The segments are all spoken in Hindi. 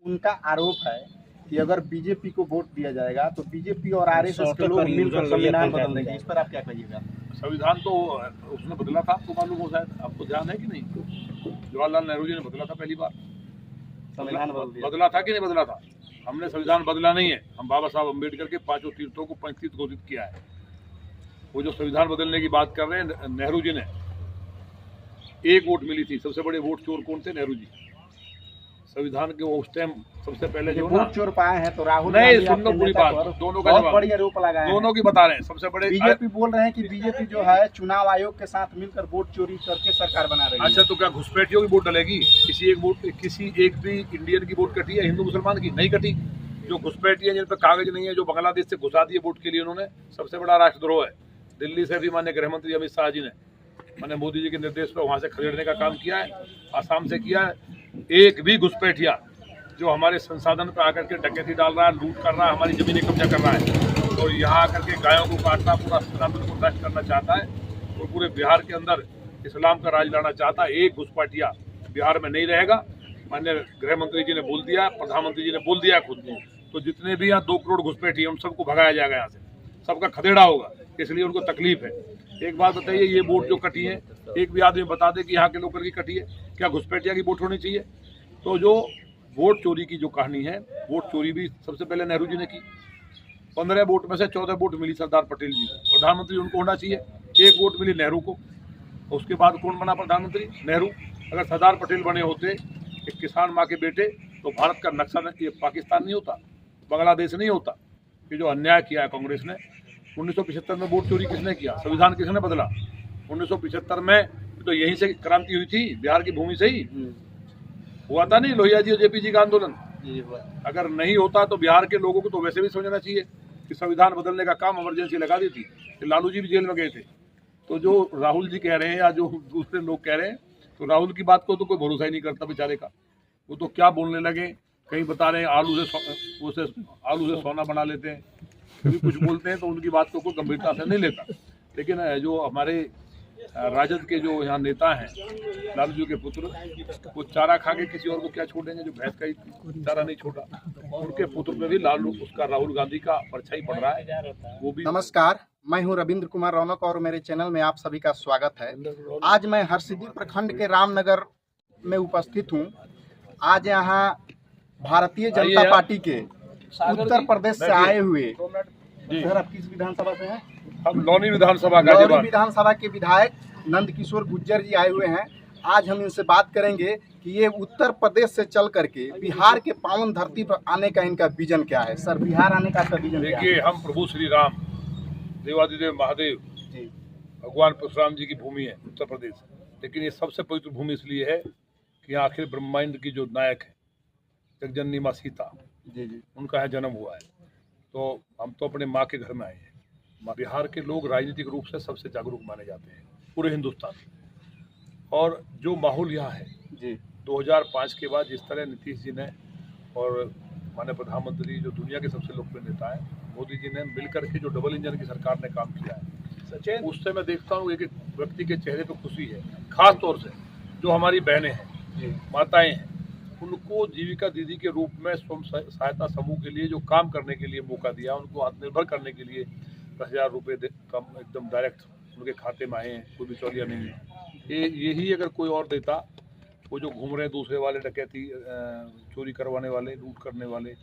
उनका आरोप है कि अगर बीजेपी को वोट दिया जाएगा तो बीजेपी और आरएसएस के लोग मिलकर संविधान बदल देंगे। इस पर आप क्या कहिएगा? संविधान तो उसने बदला था, आपको मालूम हो, शायद आपको ध्यान है कि नहीं? जवाहरलाल नेहरू जी ने बदला था पहली बार। संविधान बदला था कि नहीं बदला था? हमने संविधान बदला नहीं है। हम बाबा साहब अम्बेडकर के 5 तीर्थों को पंचतीर्थ घोषित किया है। वो जो संविधान बदलने की बात कर रहे हैं नेहरू जी ने, 1 वोट मिली थी। सबसे बड़े वोट चोर कौन थे? नेहरू जी। संविधान के वो उस टाइम सबसे पहले जो वोट चोर पाए हैं तो राहुल नहीं, सुन लो पूरी बात, दोनों का जवाब, बड़ी आरोप लगाए, दोनों की बता रहे हैं। सबसे बड़े बीजेपी बोल रहे हैं कि बीजेपी जो है चुनाव आयोग के साथ मिलकर वोट चोरी करके सरकार बना रही है। अच्छा, तो क्या घुसपैठियों की वोट डलेगी? किसी एक भी इंडियन की वोट कटी है? हिंदू मुसलमान की नहीं कटी। जो घुसपैठिए जिन पर कागज नहीं है, जो बांग्लादेश से घुसा दिए वोट के लिए, उन्होंने सबसे बड़ा राष्ट्रद्रोह है। दिल्ली से भी माननीय गृह मंत्री अमित शाह जी ने माननीय मोदी जी के निर्देश पर वहां से खदेड़ने का काम किया है। आसाम से किया है। एक भी घुसपैठिया जो हमारे संसाधन पर आकर के डकैती डाल रहा है, लूट कर रहा है, हमारी जमीनें कब्जा कर रहा है और यहाँ आकर के गायों को काटना, पूरा संसाधन को नष्ट करना चाहता है और पूरे बिहार के अंदर इस्लाम का राज लाना चाहता है, एक घुसपैठिया बिहार में नहीं रहेगा। माननीय गृह मंत्री जी ने बोल दिया, प्रधानमंत्री जी ने बोल दिया खुद ने। तो जितने भी यहाँ 2 करोड़ घुसपैठिए, उन सबको भगाया जाएगा यहाँ से, सबका खदेड़ा होगा। इसलिए उनको तकलीफ है। एक बात बताइए, ये वोट जो कटी है, एक भी आदमी बता दे कि यहाँ के लोगों की कटी है? क्या घुसपैठिया की वोट होनी चाहिए? तो जो वोट चोरी की जो कहानी है, वोट चोरी भी सबसे पहले नेहरू जी ने की। 15 वोट में से 14 वोट मिली सरदार पटेल जी को। प्रधानमंत्री उनको होना चाहिए। 1 वोट मिली नेहरू को। उसके बाद कौन बना प्रधानमंत्री? नेहरू। अगर सरदार पटेल बने होते, एक किसान माँ के बेटे, तो भारत का नक्शा पाकिस्तान नहीं होता, बांग्लादेश नहीं होता। ये जो अन्याय किया है कांग्रेस ने। 1975 में वोट चोरी किसने किया? संविधान किसने बदला? 1975 में तो यहीं से क्रांति हुई थी, बिहार की भूमि से ही हुआ था। नहीं, लोहिया जी और जेपी जी का आंदोलन अगर नहीं होता तो बिहार के लोगों को तो वैसे भी समझना चाहिए कि संविधान बदलने का काम इमरजेंसी लगा दी थी। लालू जी भी जेल में गए थे। तो जो राहुल जी कह रहे हैं या जो दूसरे लोग कह रहे हैं, तो राहुल की बात को तो कोई भरोसा ही नहीं करता बेचारे का। वो तो क्या बोलने लगे, कहीं बता रहे हैं आलू से सोना बना लेते हैं, कभी कुछ बोलते हैं, तो उनकी बात को कोई गंभीरता से नहीं लेता। लेकिन जो हमारे राजद के जो यहाँ नेता हैं, लालू जी के पुत्र, वो चारा खा के किसी और को क्या छोड़ेंगे? जो भैंस का ही चारा नहीं छोड़ा, उनके पुत्र में भी राहुल गांधी का परछाई पड़ रहा है। वो भी। नमस्कार, मैं हूं रविंद्र कुमार रौनक और मेरे चैनल में आप सभी का स्वागत है। आज मैं हरसिद्धि प्रखंड के रामनगर में उपस्थित हूं। आज यहाँ भारतीय जनता पार्टी के उत्तर प्रदेश से आए हुए, सर आप किस विधानसभा से हैं? हम लौनी विधानसभा के विधायक नंदकिशोर गुर्जर जी आए हुए हैं। आज हम इनसे बात करेंगे कि ये उत्तर प्रदेश से चल करके बिहार के पावन धरती पर आने का इनका विजन क्या है। सर, बिहार आने का विजन क्या है? देखिए, हम प्रभु श्री राम, देवादिदेव महादेव जी, भगवान परशुराम जी की भूमि है उत्तर प्रदेश। लेकिन ये सबसे पवित्र भूमि इसलिए है कि यहाँ आखिर ब्रह्मांड की जो नायक है, जगजननी माँ सीता जी, उनका यहाँ जन्म हुआ है। तो हम तो अपने माँ के घर में आए हैं। बिहार के लोग राजनीतिक रूप से सबसे जागरूक माने जाते हैं पूरे हिंदुस्तान में। और जो माहौल यहाँ है जी, 2005 के बाद जिस तरह नीतीश जी ने और माननीय प्रधानमंत्री जो दुनिया के सबसे लोकप्रिय नेता है मोदी जी ने मिलकर के जो डबल इंजन की सरकार ने काम किया है, उससे मैं देखता हूँ एक व्यक्ति के चेहरे पर खुशी है। खास तौर से जो हमारी बहनें हैं, माताएं हैं, उनको जीविका दीदी के रूप में स्वयं सहायता समूह के लिए जो काम करने के लिए मौका दिया, उनको आत्मनिर्भर करने के लिए 10,000 रुपये कम एकदम डायरेक्ट उनके खाते में आए हैं। कोई बिचौलिया नहीं है। यही अगर कोई और देता, वो जो घूम रहे हैं दूसरे वाले, डकैती चोरी करवाने वाले, लूट करने वाले,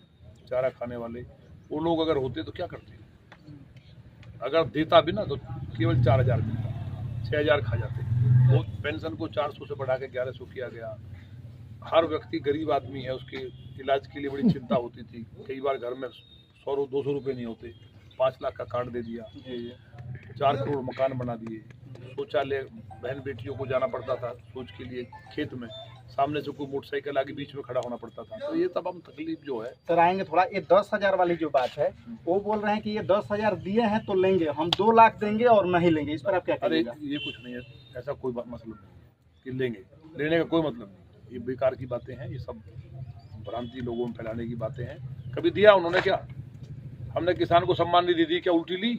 चारा खाने वाले, वो लोग अगर होते तो क्या करते? अगर देता भी ना तो केवल 4,000 मिलता, 6,000 खा जाते। वो पेंशन को 400 से बढ़ा के 1,100 किया गया। हर व्यक्ति गरीब आदमी है, उसके इलाज के लिए बड़ी चिंता होती थी। कई बार घर में 100-200 रुपये नहीं होते, 5 लाख का कार्ड दे दिया, 4 करोड़ मकान बना दिए। शौचालय बहन बेटियों को जाना पड़ता था शौच के लिए खेत में, सामने से कोई मोटरसाइकिल आगे बीच में खड़ा होना पड़ता था। तो ये तमाम तकलीफ जो है। सर आएंगे थोड़ा, ये 10,000 वाली जो बात है, वो बोल रहे हैं कि ये 10,000 दिए हैं तो लेंगे, हम 2 लाख देंगे और नहीं लेंगे। इस पर आप क्या कहेंगे? अरे ये कुछ नहीं है, ऐसा कोई मतलब नहीं कि लेंगे, लेने का कोई मतलब नहीं। ये बेकार की बातें हैं, ये सब भ्रांति लोगों में फैलाने की बातें हैं। कभी दिया उन्होंने? क्या हमने किसान को सम्मान निधि दी? क्या उल्टी ली?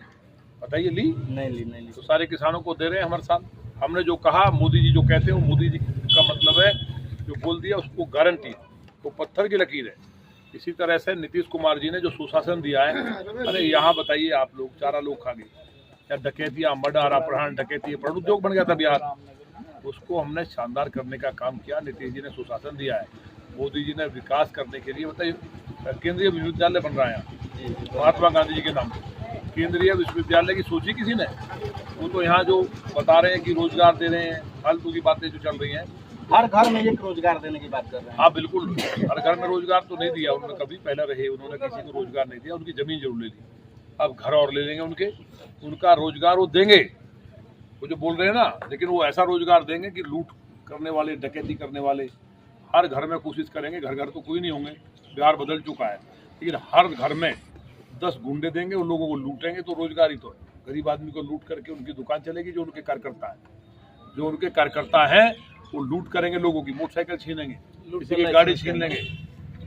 बताइए, ली? नहीं ली। तो सारे किसानों को दे रहे हैं हमारे साथ। हमने जो कहा, मोदी जी जो कहते हैं, वो मोदी जी का मतलब है, जो बोल दिया उसको गारंटी है। वो पत्थर की लकीर है। इसी तरह से नीतीश कुमार जी ने जो सुशासन दिया है, अरे यहाँ बताइए आप लोग, 4 लोग खा गए, या डकैतियाँ, मर्डर, अपहरण, डकैती, अपहरण उद्योग बन गया था बिहार। उसको हमने शानदार करने का काम किया। नीतीश जी ने सुशासन दिया है, मोदी जी ने विकास करने के लिए, बताइए केंद्रीय विश्वविद्यालय बन रहा है यहाँ महात्मा गांधी जी के नाम पे। केंद्रीय विश्वविद्यालय की सोची किसी ने? वो तो यहाँ जो बता रहे हैं कि रोजगार दे रहे हैं, फालतू की बातें जो चल रही हैं। हर घर में एक रोजगार देने की बात कर रहे हैं। हाँ बिल्कुल, हर घर में रोजगार तो नहीं दिया उन्होंने कभी, पहले रहे उन्होंने किसी को रोजगार नहीं दिया, उनकी जमीन जरूर ले ली, अब घर और ले लेंगे उनके, उनका रोजगार वो देंगे, वो जो बोल रहे हैं ना, लेकिन वो ऐसा रोजगार देंगे कि लूट करने वाले, डकैती करने वाले हर घर में कोशिश करेंगे। घर घर तो कोई नहीं होंगे, बिहार बदल चुका है, लेकिन हर घर में 10 गुंडे देंगे, उन लोगों को लूटेंगे, तो रोजगार ही तो है। गरीब आदमी को लूट करके उनकी दुकान चलेगी, जो उनके कार्यकर्ता है, जो उनके कार्यकर्ता हैं वो लूट करेंगे, लोगों की मोटरसाइकिल छीनेंगे, किसी की गाड़ी छीन लेंगे,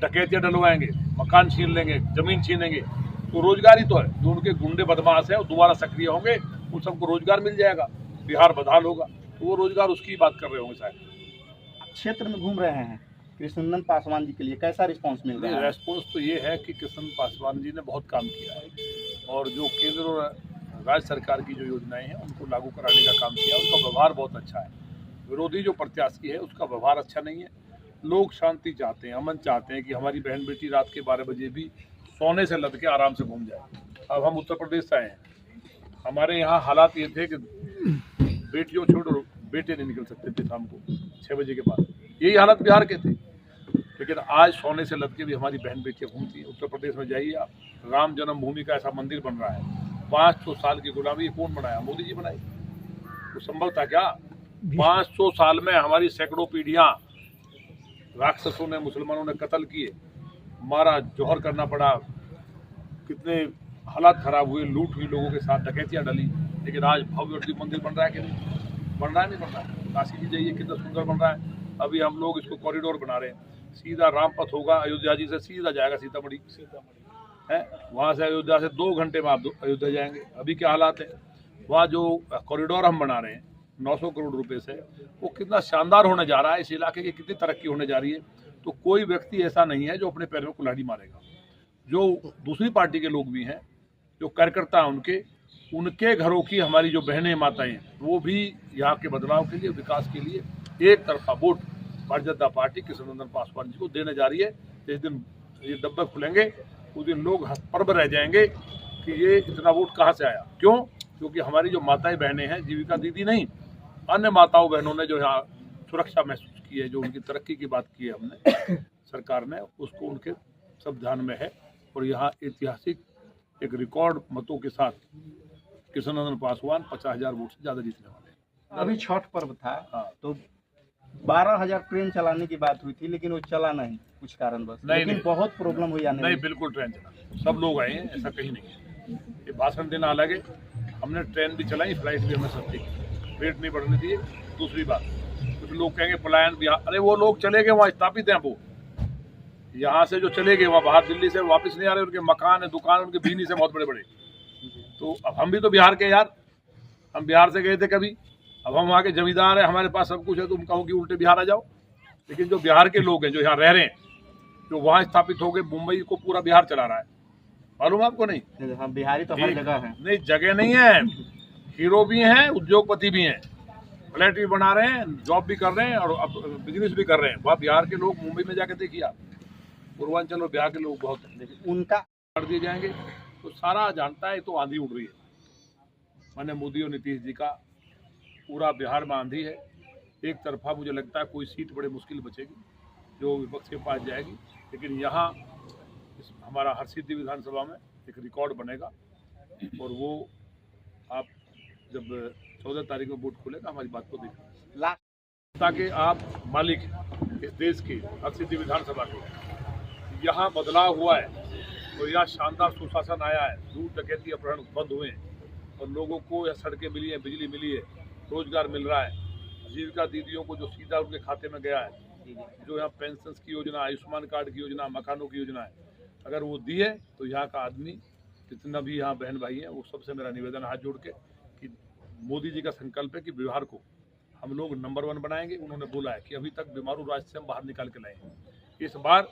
डकैतियां डलवाएंगे, मकान छीन लेंगे, जमीन छीनेंगे, तो रोजगार ही तो है। जो उनके गुंडे बदमाश है वो दोबारा सक्रिय होंगे, उन सबको रोजगार मिल जाएगा, बिहार बदहाल होगा, तो वो रोजगार उसकी बात कर रहे होंगे शायद। क्षेत्र में घूम रहे हैं कृष्णनंदन पासवान जी के लिए, कैसा रिस्पांस मिल रहा है? रेस्पॉन्स तो ये है कि कृष्णनंदन पासवान जी ने बहुत काम किया है, और जो केंद्र और राज्य सरकार की जो योजनाएं हैं उनको लागू कराने का काम किया। उनका व्यवहार बहुत अच्छा है। विरोधी जो प्रत्याशी है उसका व्यवहार अच्छा नहीं है। लोग शांति चाहते हैं, अमन चाहते हैं कि हमारी बहन बेटी रात के 12 बजे भी सोने से लद के आराम से घूम जाए। अब हम उत्तर प्रदेश से आए हैं, हमारे यहाँ हालात ये थे कि बेटियों छोड़ो बेटे नहीं निकल सकते थे शाम को 6 बजे के बाद, यही हालत बिहार के थे। लेकिन आज सोने से लद के भी हमारी बहन बेटियाँ घूमती हैं। उत्तर प्रदेश में जाइए आप, राम जन्मभूमि का ऐसा मंदिर बन रहा है। 500 साल की गुलामी कौन बनाया? मोदी जी बनाई। तो संभव था क्या? 500 साल में हमारी सैकड़ों पीढ़ियां राक्षसों ने, मुसलमानों ने कत्ल किए, मारा, जौहर करना पड़ा, कितने हालात खराब हुए, लूट हुई लोगों के साथ, डकैतियां डली। लेकिन आज भव्य और दिव्य मंदिर बन रहा है कि नहीं? बन रहा है, नहीं बन रहा है? काशी जी जाइए, कितना सुंदर बन रहा है। अभी हम लोग इसको कॉरिडोर बना रहे हैं, सीधा राम पथ होगा, अयोध्या जी से सीधा जाएगा सीतामढ़ी है, वहाँ से अयोध्या से 2 घंटे में आप अयोध्या जाएंगे। अभी क्या हालात है वहाँ? जो कॉरिडोर हम बना रहे हैं 900 करोड़ रुपए से, वो कितना शानदार होने जा रहा है, इस इलाके की कितनी तरक्की होने जा रही है। तो कोई व्यक्ति ऐसा नहीं है जो अपने पैर में कुल्हाड़ी मारेगा। जो दूसरी पार्टी के लोग भी हैं, जो कार्यकर्ता हैं, उनके घरों की हमारी जो बहनें माताएं हैं, वो भी यहाँ के बदलाव के लिए, विकास के लिए एक तरफा वोट भारतीय जनता पार्टी कृष्णनंदन पासवान जी को देने जा रही है। जिस दिन ये डब्बे खुलेंगे उस दिन लोग हतप्रभ रह जाएंगे कि ये इतना वोट कहाँ से आया। क्यों? क्योंकि हमारी जो माताएं बहनें हैं, जीविका दीदी नहीं, अन्य माताओं बहनों ने जो यहाँ सुरक्षा महसूस की है, जो उनकी तरक्की की बात की है हमने, सरकार ने, उसको उनके सब ध्यान में है। और यहाँ ऐतिहासिक एक रिकॉर्ड मतों के साथ कृष्णनंदन पासवान 50,000 वोट से ज़्यादा जीतने वाले हैं। अभी छठ पर्व था, हाँ। तो 12,000 ट्रेन चलाने की बात हुई थी, लेकिन वो चला नहीं कुछ कारणवश। लेकिन बहुत प्रॉब्लम हुई आने नहीं, में। बिल्कुल ट्रेन चला, सब लोग आए हैं, ऐसा कहीं नहीं है। ये भाषण देना अलग है, हमने ट्रेन भी चलाई, फ्लाइट भी हमने सस्ती की, रेट नहीं बढ़ने दिए। दूसरी बात, कुछ लोग कहेंगे पलायन बिहार, अरे वो लोग चले गए, वहाँ स्थापित हैं, वो यहाँ से जो चले गए वहाँ बाहर दिल्ली से वापस नहीं आ रहे, उनके मकान है, दुकान, उनके बिजनेस है बहुत बड़े बड़े। तो अब हम भी तो बिहार के यार, हम बिहार से गए थे कभी, अब हम वहाँ के जमींदार हैं, हमारे पास सब कुछ है, तो तुम कहो कि उल्टे बिहार आ जाओ। लेकिन जो बिहार के लोग हैं, जो यहाँ रह रहे हैं, जो वहाँ स्थापित हो गए, मुंबई को पूरा बिहार चला रहा है, मालूम आपको? नहीं, हाँ, बिहारी तो हर जगह है। नहीं, जगह नहीं है, हीरो भी हैं, उद्योगपति भी हैं, फ्लैट भी बना रहे हैं, जॉब भी कर रहे हैं, और अब बिजनेस भी कर रहे हैं। वहाँ बिहार के लोग, मुंबई में जाके देखिए आप, पूर्वांचल और बिहार के लोग बहुत हैं, लेकिन उनका कर दिए जाएंगे तो सारा जानता है, तो आंधी उड़ रही है। मैंने मोदी और नीतीश जी का पूरा बिहार में आंधी है। एक तरफा मुझे लगता है कोई सीट बड़े मुश्किल बचेगी जो विपक्ष के पास जाएगी, लेकिन यहाँ हमारा हरसिद्धि विधानसभा में एक रिकॉर्ड बनेगा। और वो आप जब 14 तारीख में वोट खुलेगा, हमारी बात को देखें, ताकि आप मालिक इस देश की हरसिद्धि विधानसभा के, यहाँ बदलाव हुआ है, तो यहाँ शानदार सुशासन आया है, लूट डकैती अपहरण बंद हुए हैं, और लोगों को यहाँ सड़कें मिली हैं, बिजली मिली है, रोजगार मिल रहा है, जीविका दीदियों को जो सीधा उनके खाते में गया है, जो यहाँ पेंशन की योजना, आयुष्मान कार्ड की योजना, मकानों की योजना है, अगर वो दी है तो यहाँ का आदमी, जितना भी यहाँ बहन भाई हैं, वो सबसे मेरा निवेदन हाथ जोड़ के कि मोदी जी का संकल्प है कि बिहार को हम लोग नंबर 1 बनाएंगे। उन्होंने बोला है कि अभी तक बीमारू राज्य से हम बाहर निकाल के लाए हैं, इस बार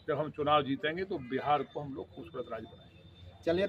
जब हम चुनाव जीतेंगे तो बिहार को हम लोग खूबसूरत राज्य बनाएंगे। चलिए।